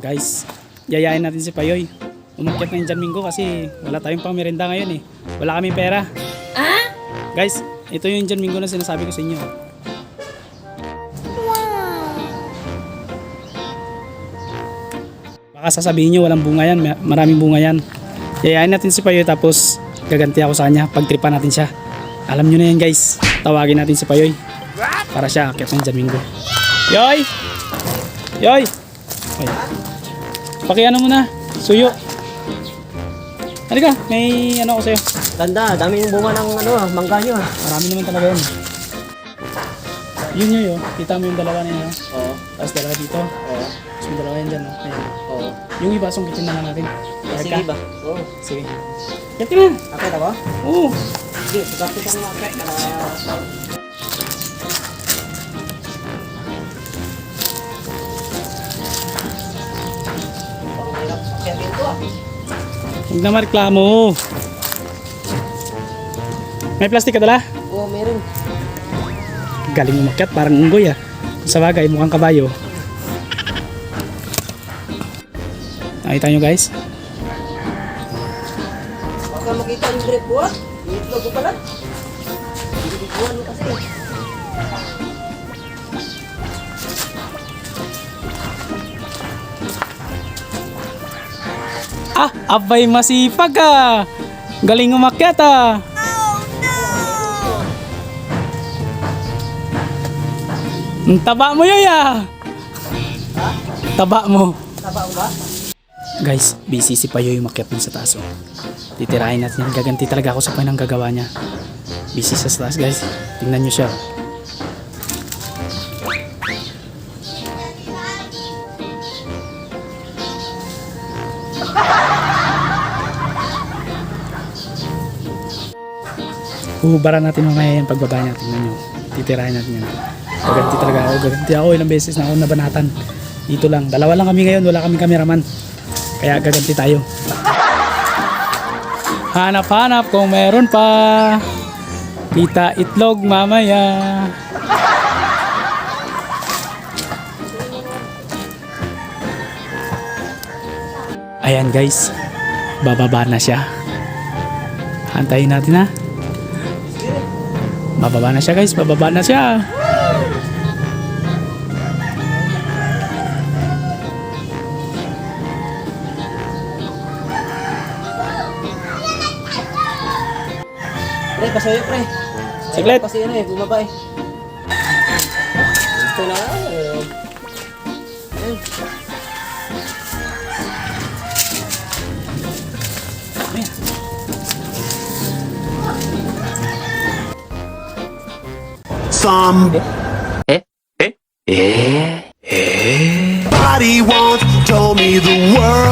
Guys, yayain natin si Payoy. Umakyat na yung Jan Mingo kasi wala tayong pang merenda ngayon eh. Wala kaming pera. Ah? Guys, ito yung Jan Mingo na sinasabi ko sa inyo. Baka sasabihin nyo walang bunga yan, maraming bunga yan. Yayain natin si Payoy tapos gaganti ako sa kanya, pagtripan natin siya. Alam nyo na yan guys, tawagin natin si Payoy para siya akyat ng Jan Mingo. Yoy! Yoy! Ay. Pakiano mo na, suyo. Halika, may ano ako sa'yo. Ganda, dami yung bunga ng mangga nyo. Marami naman talaga yun. Yun yun, kita mo yung dalawa na yun. Oo. Tapos dalawa dito. Oo. Tapos yung dalawa yan dyan. Ayan. Oo. Yung iba, sungkitin na lang natin. Sige ba? Oo. Sige. Kati na. Akit ako? Oo. Sige, pagkakit ako ng akit. Huwag na mareklamo. May plastic ka dala? Oo, meron. Galing umakyat, parang unggoy ah. Sa bagay, mukhang kabayo. Nakita nyo guys? Baka makita yung grip buhat. Iitlog ko pala. Iitlog mo kasi. Ah, abay masipag ah. Galing umakyat ah. Ang taba mo yun ah. Taba mo. Taba ba? Guys, busy si Payoy umakyat dun sa taas oh. Titirahin natin yan. Gaganti talaga ako sa pananggagawa niya. Busy sa taas guys. Tingnan nyo siya. Huhubaran natin mamaya yan pagbaba niya. Tingnan nyo. Titirahin natin yan. Gaganti talaga ako. Gaganti ako. Ilang beses na ako nabanatan. Dito lang. Dalawa lang kami ngayon. Wala kaming cameraman. Kaya gaganti tayo. Hanap-hanap kung meron pa. Kita itlog mamaya. Ayan guys. Bababa na siya. Hantayin natin ha. Bababa na siya guys. Bababa na siya. Pre, pasayo pre. Siglet. Kasi ano eh, bumaba eh. Ito na. Ayun. Somebody once told me the world